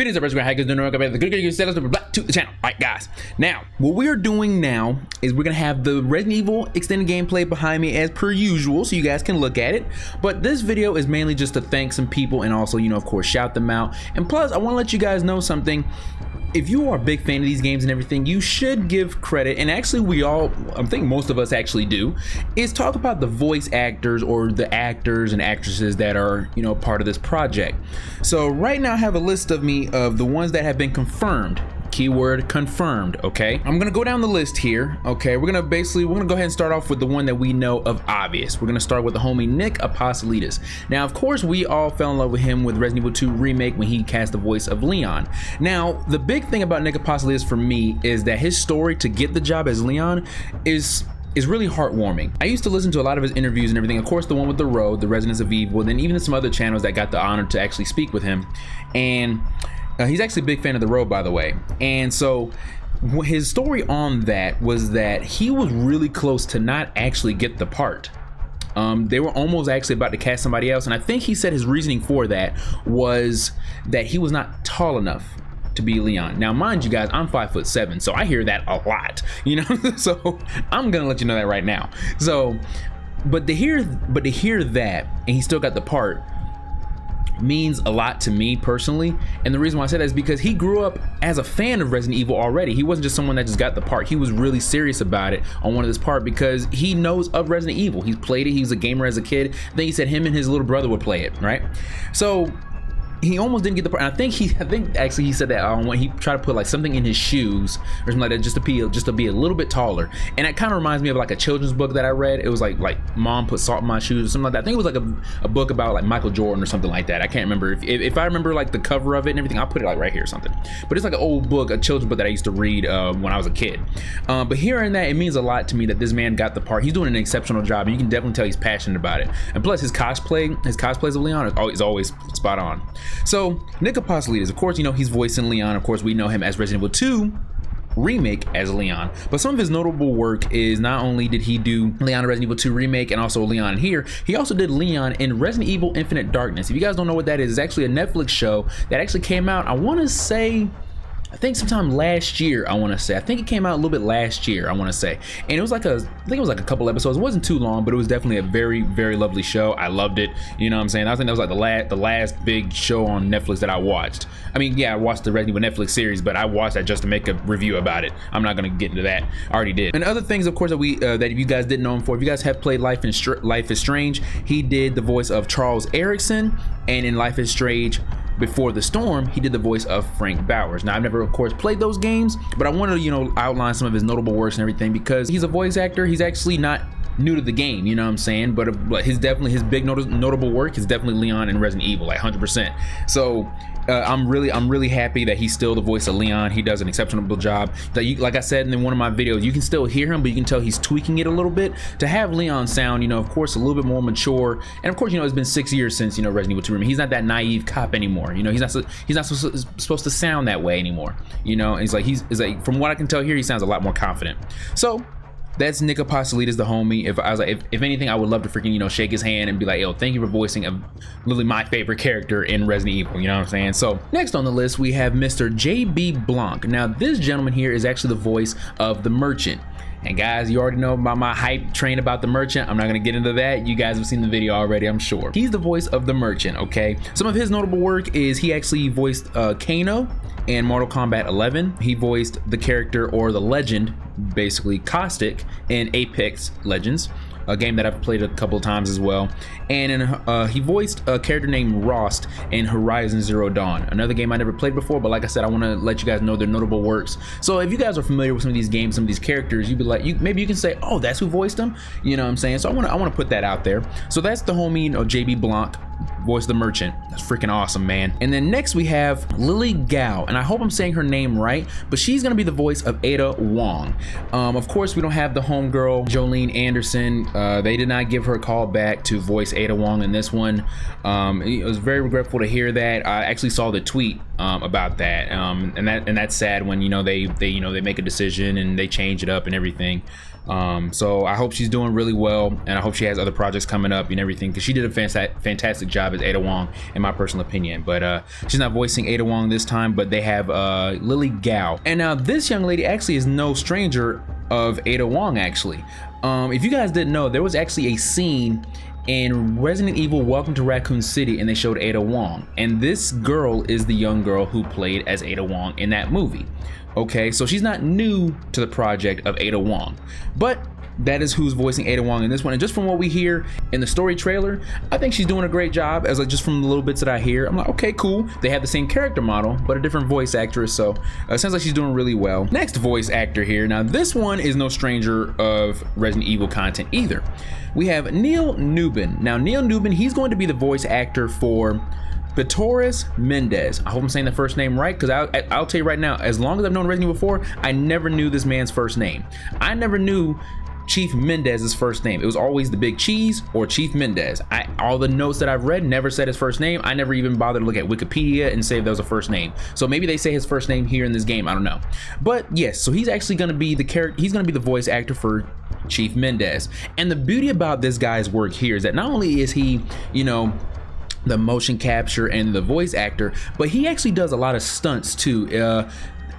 Greetings, everybody. How you guys doing? The good set us to the channel. All right, guys. Now, what we're doing now is we're gonna have the Resident Evil extended gameplay behind me as per usual, so you guys can look at it. But this video is mainly just to thank some people and also, of course, shout them out. And plus, I want to let you guys know something. If you are a big fan of these games and everything, you should give credit, and actually we all, I think most of us actually do, is talk about the voice actors or the actors and actresses that are, part of this project. So right now I have a list of the ones that have been confirmed. Keyword confirmed. Okay, I'm gonna go down the list here. Okay, we're gonna go ahead and start off with the one that we know of obvious. We're gonna start with the homie Nick Apocalitis. Now, of course, we all fell in love with him with Resident Evil 2 Remake when he cast the voice of Leon. Now, the big thing about Nick Apocalitis for me is that his story to get the job as Leon is really heartwarming. I used to listen to a lot of his interviews and everything. Of course, the one with The Road, the Residents of Evil, and then even some other channels that got the honor to actually speak with him. And he's actually a big fan of The Road, by the way. And so his story on that was that he was really close to not actually get the part. They were almost actually about to cast somebody else, and I think he said his reasoning for that was that he was not tall enough to be Leon. Now, mind you guys, I'm 5'7", so I hear that a lot, so I'm gonna let you know that right now. So but to hear that and he still got the part means a lot to me personally. And the reason why I said that is because he grew up as a fan of Resident Evil already. He wasn't just someone that just got the part. He was really serious about it on one of this part because he knows of Resident Evil. He's played it. He was a gamer as a kid. Then he said him and his little brother would play it, right? So he almost didn't get the part. And I think actually he said that when he tried to put like something in his shoes or something like that, just to be a little bit taller. And it kind of reminds me of like a children's book that I read. It was like Mom Put Salt in My Shoes or something like that. I think it was like a book about like Michael Jordan or something like that. I can't remember. If I remember like the cover of it and everything, I'll put it like right here or something. But it's like an old book, a children's book that I used to read when I was a kid. But hearing that, it means a lot to me that this man got the part. He's doing an exceptional job, and you can definitely tell he's passionate about it. And plus his cosplays of Leon is always spot on. So Nick Apocalitis, of course, he's voicing Leon. Of course, we know him as Resident Evil 2 Remake as Leon, but some of his notable work is not only did he do Leon in Resident Evil 2 Remake and also Leon here, he also did Leon in Resident Evil Infinite Darkness. If you guys don't know what that is, it's actually a Netflix show that actually came out, I think sometime last year. I think it came out a little bit last year, and it was like I think it was like a couple episodes. It wasn't too long, but it was definitely a very, very lovely show. I loved it. You know what I'm saying? I think that was like the last big show on Netflix that I watched. I mean, yeah, I watched the Resident Evil Netflix series, but I watched that just to make a review about it. I'm not gonna get into that. I already did. And other things, of course, that if you guys didn't know him for, if you guys have played Life is Strange, he did the voice of Charles Erickson, and in Life is Strange Before the Storm, he did the voice of Frank Bowers. Now, I've never, of course, played those games, but I wanted to, outline some of his notable works and everything because he's a voice actor. He's actually not new to the game, you know what I'm saying? But his big notable work is definitely Leon in Resident Evil, like 100%. So I'm really happy that he's still the voice of Leon. He does an exceptional job. Like I said in one of my videos, you can still hear him, but you can tell he's tweaking it a little bit to have Leon sound, of course, a little bit more mature. And of course, it's been 6 years since Resident Evil 2 Remake. He's not that naive cop anymore. He's not supposed to sound that way anymore. And he's like from what I can tell here, he sounds a lot more confident. So that's Nick Apocalitis, the homie. If anything, I would love to freaking shake his hand and be like, yo, thank you for voicing literally my favorite character in Resident Evil. You know what I'm saying? So next on the list we have Mr. J.B. Blanc. Now this gentleman here is actually the voice of the Merchant. And guys, you already know about my hype train about the Merchant. I'm not gonna get into that. You guys have seen the video already, I'm sure. He's the voice of the Merchant, okay? Some of his notable work is he actually voiced Kano in Mortal Kombat 11. He voiced the character or the legend, basically Caustic, in Apex Legends, a game that I've played a couple of times as well. And he voiced a character named Rost in Horizon Zero Dawn, another game I never played before, but like I said, I want to let you guys know their notable works. So if you guys are familiar with some of these games, some of these characters, you'd be like, maybe you can say, oh, that's who voiced them. You know what I'm saying? So I want to put that out there. So that's the homie, JB Blanc, voice of the Merchant. That's freaking awesome, man. And then next we have Lily Gao, and I hope I'm saying her name right, but she's gonna be the voice of Ada Wong. Of course, we don't have the homegirl Jolene Anderson. They did not give her a call back to voice Ada Wong in this one. It was very regretful to hear that. I actually saw the tweet about that, and that's sad when they make a decision and they change it up and everything. So I hope she's doing really well, and I hope she has other projects coming up and everything, because she did a fantastic job as Ada Wong in my personal opinion. But she's not voicing Ada Wong this time, but they have Lily Gao. And now this young lady actually is no stranger of Ada Wong actually. If you guys didn't know, there was actually a scene in Resident Evil Welcome to Raccoon City, and they showed Ada Wong, and this girl is the young girl who played as Ada Wong in that movie. Okay, so she's not new to the project of Ada Wong, but that is who's voicing Ada Wong in this one. And just from what we hear in the story trailer, I think she's doing a great job. As like just from the little bits that I hear, I'm like, okay, cool. They have the same character model, but a different voice actress. So it sounds like she's doing really well. Next voice actor here. Now this one is no stranger of Resident Evil content either. We have Neil Newman. Now Neil Newman, he's going to be the voice actor for Vitoris Mendez. I hope I'm saying the first name right, because I'll tell you right now, as long as I've known Resident Evil 4, I never knew this man's first name. I never knew Chief Mendez's first name. It was always the Big Cheese or Chief Mendez. All the notes that I've read never said his first name. I never even bothered to look at Wikipedia and say if that was a first name. So maybe they say his first name here in this game, I don't know. But yes, so he's actually gonna be the character, he's gonna be the voice actor for Chief Mendez. And the beauty about this guy's work here is that not only is he, you know, the motion capture and the voice actor, but he actually does a lot of stunts too.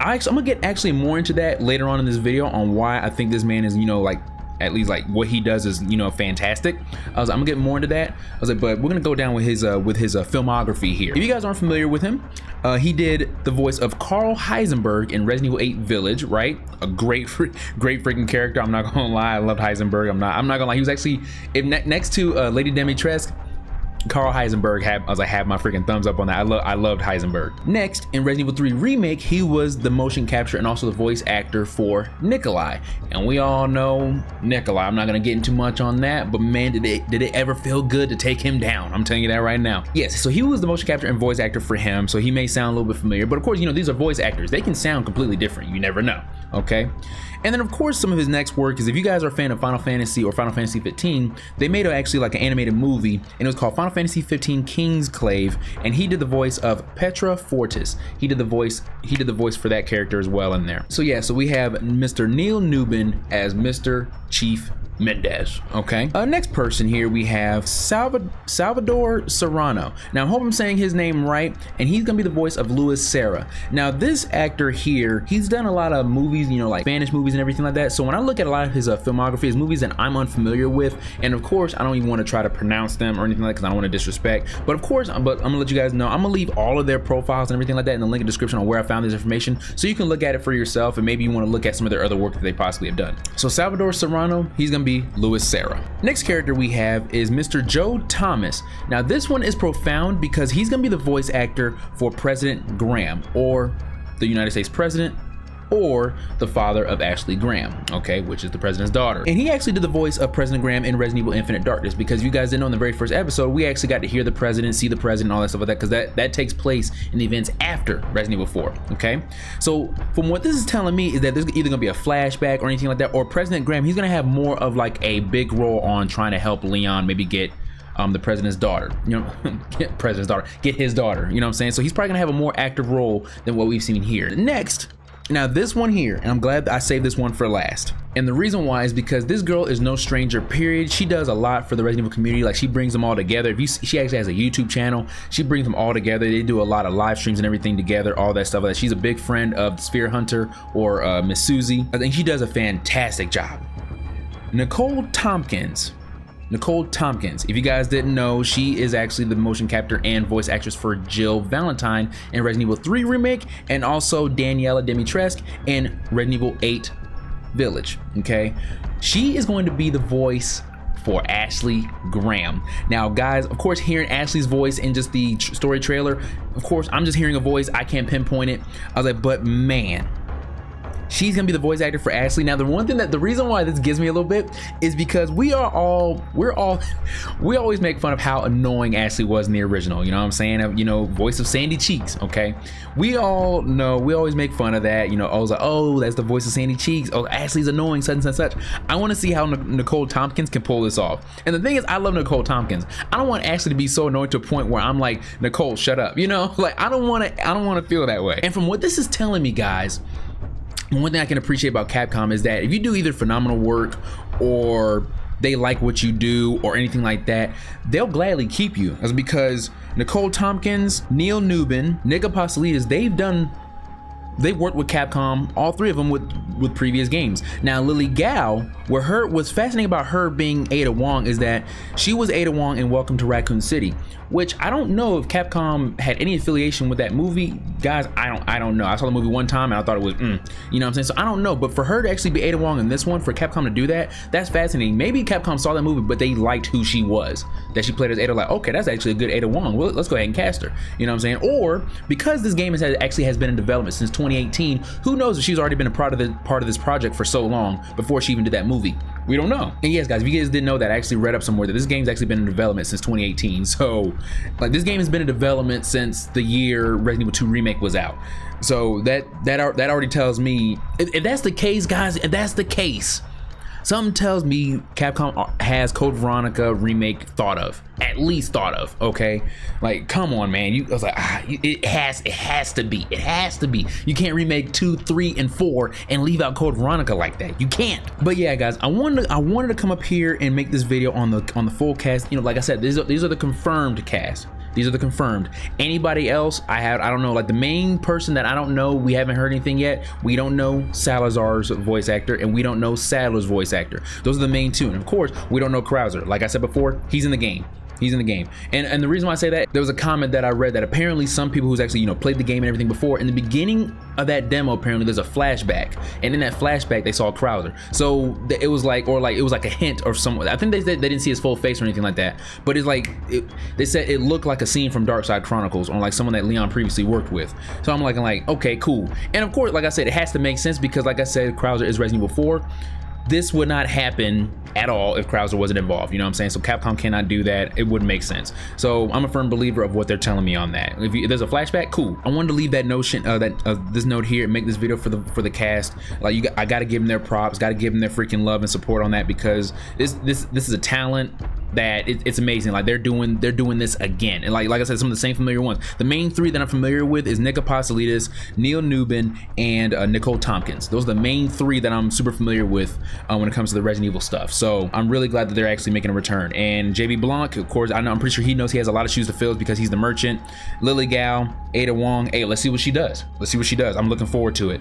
I'm gonna get actually more into that later on in this video on why I think this man is, you know, like at least like what he does is, you know, fantastic. I'm gonna get more into that. I was like, but we're gonna go down with his filmography here. If you guys aren't familiar with him, he did the voice of Carl Heisenberg in Resident Evil 8 Village, right? A great freaking character. I'm not gonna lie, I loved Heisenberg. I'm not gonna lie. He was actually next to Lady Dimitrescu. Carl Heisenberg had my freaking thumbs up on that. I loved Heisenberg. Next, in Resident Evil 3 Remake, he was the motion capture and also the voice actor for Nikolai. And we all know Nikolai. I'm not gonna get into much on that, but man, did it ever feel good to take him down. I'm telling you that right now. Yes, so he was the motion capture and voice actor for him, so he may sound a little bit familiar, but of course, you know, these are voice actors. They can sound completely different. You never know, okay? And then of course, some of his next work is, if you guys are a fan of Final Fantasy or Final Fantasy 15, they made actually like an animated movie, and it was called Final Fantasy 15 Kingsclave, and he did the voice of Petra Fortis. He did the voice for that character as well in there. So yeah, so we have Mr. Neil Newman as Mr. Chief Mendez. Okay, next person here we have Salvador Serrano. Now I hope I'm saying his name right, and he's gonna be the voice of Luis Serra. Now this actor here, he's done a lot of movies, you know, like Spanish movies and everything like that. So when I look at a lot of his filmography, his movies that I'm unfamiliar with, and of course I don't even want to try to pronounce them or anything like that because I don't want to disrespect, but of course I'm gonna let you guys know, I'm gonna leave all of their profiles and everything like that in the link in the description on where I found this information, so you can look at it for yourself, and maybe you want to look at some of their other work that they possibly have done. So Salvador Serrano, he's gonna be Luis Serra. Next character we have is Mr. Joe Thomas. Now this one is profound because he's gonna be the voice actor for President Graham, or the United States President, or the father of Ashley Graham, okay, which is the president's daughter. And he actually did the voice of President Graham in Resident Evil Infinite Darkness, because you guys didn't know in the very first episode, we actually got to hear the president, see the president, all that stuff like that, because that takes place in the events after Resident Evil 4, okay? So from what this is telling me is that there's either gonna be a flashback or anything like that, or President Graham, he's gonna have more of like a big role on trying to help Leon maybe get the president's daughter, you know, get his daughter, you know what I'm saying? So he's probably gonna have a more active role than what we've seen here. Next, now this one here, and I'm glad I saved this one for last. And the reason why is because this girl is no stranger, period. She does a lot for the Resident Evil community. Like, she brings them all together. She actually has a YouTube channel. She brings them all together. They do a lot of live streams and everything together, all that stuff. She's a big friend of Sphere Hunter or Miss Susie. I think she does a fantastic job. Nicole Tompkins. Nicole Tompkins, if you guys didn't know, she is actually the motion captor and voice actress for Jill Valentine in Resident Evil 3 Remake, and also Daniela Dimitrescu in Resident Evil 8 Village, okay? She is going to be the voice for Ashley Graham. Now guys, of course, hearing Ashley's voice in just the story trailer, of course, I'm just hearing a voice, I can't pinpoint it. I was like, but man, she's gonna be the voice actor for Ashley. Now, the reason why this gives me a little bit is because we always make fun of how annoying Ashley was in the original. You know what I'm saying? You know, voice of Sandy Cheeks. Okay, we all know. We always make fun of that. You know, I was like, oh, that's the voice of Sandy Cheeks. Oh, Ashley's annoying, such and such. I want to see how Nicole Tompkins can pull this off. And the thing is, I love Nicole Tompkins. I don't want Ashley to be so annoying to a point where I'm like, Nicole, shut up. You know, like I don't want to feel that way. And from what this is telling me, guys, And one thing I can appreciate about Capcom is that if you do either phenomenal work or they like what you do or anything like that, they'll gladly keep you. That's because Nicole Tompkins, Newman, Nick Apocalitis, they've worked with Capcom, all three of them with previous games. Now Lily Gao, what's fascinating about her being Ada Wong is that she was Ada Wong in Welcome to Raccoon City, which I don't know if Capcom had any affiliation with that movie. Guys, I don't know. I saw the movie one time and I thought it was, you know what I'm saying? So I don't know, but for her to actually be Ada Wong in this one, for Capcom to do that, that's fascinating. Maybe Capcom saw that movie, but they liked who she was, that she played as Ada, like, okay, that's actually a good Ada Wong. Well, let's go ahead and cast her. You know what I'm saying? Or because this game actually has been in development since 2018, who knows if she's already been a part of this project for so long before she even did that movie. We don't know. And yes, guys, if you guys didn't know that, I actually read up somewhere that this game's actually been in development since 2018. So, like, this game has been in development since the year Resident Evil 2 Remake was out. So that already tells me, if that's the case, guys, if that's the case, something tells me Capcom has Code Veronica Remake at least thought of, okay? Like, come on, man. I was like, it has to be. You can't remake 2, 3, and 4 and leave out Code Veronica like that. You can't. But yeah, guys, I wanted to come up here and make this video on the full cast. You know, like I said, these are the confirmed cast. These are the confirmed. Anybody else, I don't know, like the main person that I don't know, we haven't heard anything yet. We don't know Salazar's voice actor and we don't know Sadler's voice actor. Those are the main two. And of course, we don't know Krauser. Like I said before, he's in the game. He's in the game. And the reason why I say that, there was a comment that I read that apparently some people who's actually, you know, played the game and everything before, in the beginning of that demo, apparently there's a flashback. And in that flashback, they saw Krauser. So it was like, it was like a hint or something. I think they said they didn't see his full face or anything like that. But it's like, they said it looked like a scene from Dark Side Chronicles or like someone that Leon previously worked with. So I'm like, okay, cool. And of course, like I said, it has to make sense because like I said, Krauser is Resident Evil 4. This would not happen at all if Krauser wasn't involved, you know what I'm saying? So Capcom cannot do that. It wouldn't make sense. So I'm a firm believer of what they're telling me on that. If there's a flashback, cool. I wanted to leave that notion, this note here and make this video for the cast. Like, I got to give them their props, got to give them their freaking love and support on that because this is a talent that it's amazing. Like they're doing this again, and like I said, some of the same familiar ones. The main three that I'm familiar with is Nick Apocalitis, Newman, and Nicole Tompkins. Those are the main three that I'm super familiar with when it comes to the Resident Evil stuff. So I'm really glad that they're actually making a return. And JB Blanc, of course, I'm pretty sure he knows he has a lot of shoes to fill because he's the merchant. Lily Gao, Ada Wong. Hey, let's see what she does. I'm looking forward to it.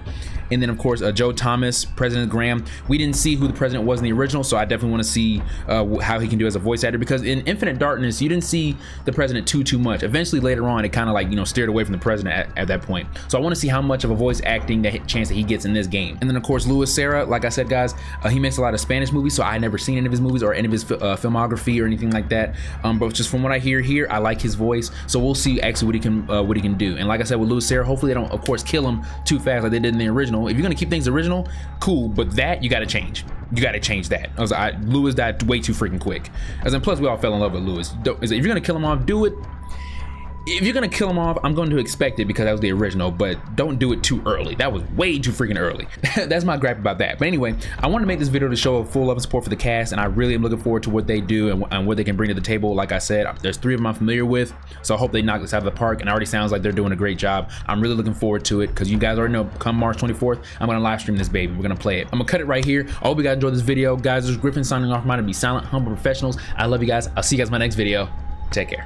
And then of course Joe Thomas, President Graham. We didn't see who the president was in the original, so I definitely want to see how he can do as a voice actor, because in Infinite Darkness you didn't see the president too much. Eventually later on it kind of like, you know, steered away from the president at that point. So I want to see how much of a voice acting chance that he gets in this game. And then of course Luis Serra, like I said, guys, he makes a lot of Spanish movies, so I never seen any of his movies or any of his filmography or anything like that, but just from what I hear here, I like his voice. So we'll see actually what he can do. And like I said with Luis Serra, hopefully they don't of course kill him too fast like they did in the original. If you're gonna keep things original, cool, but that you got to change. You got to change that. Luis died way too freaking quick. As in, plus we all fell in love with Luis. If you're gonna kill him off, do it. If you're gonna kill him off, I'm going to expect it because that was the original, but don't do it too early. That was way too freaking early. That's my gripe about that. But anyway, I want to make this video to show full love and support for the cast, and I really am looking forward to what they do and what they can bring to the table. Like I said, there's 3 of them I'm familiar with, so I hope they knock this out of the park, and it already sounds like they're doing a great job. I'm really looking forward to it because you guys already know, come March 24th, I'm gonna live stream this baby. We're gonna play it. I'm gonna cut it right here. I hope you guys enjoyed this video. Guys, this is Gryphon signing off. Reminded to be silent, humble professionals. I love you guys. I'll see you guys in my next video. Take care.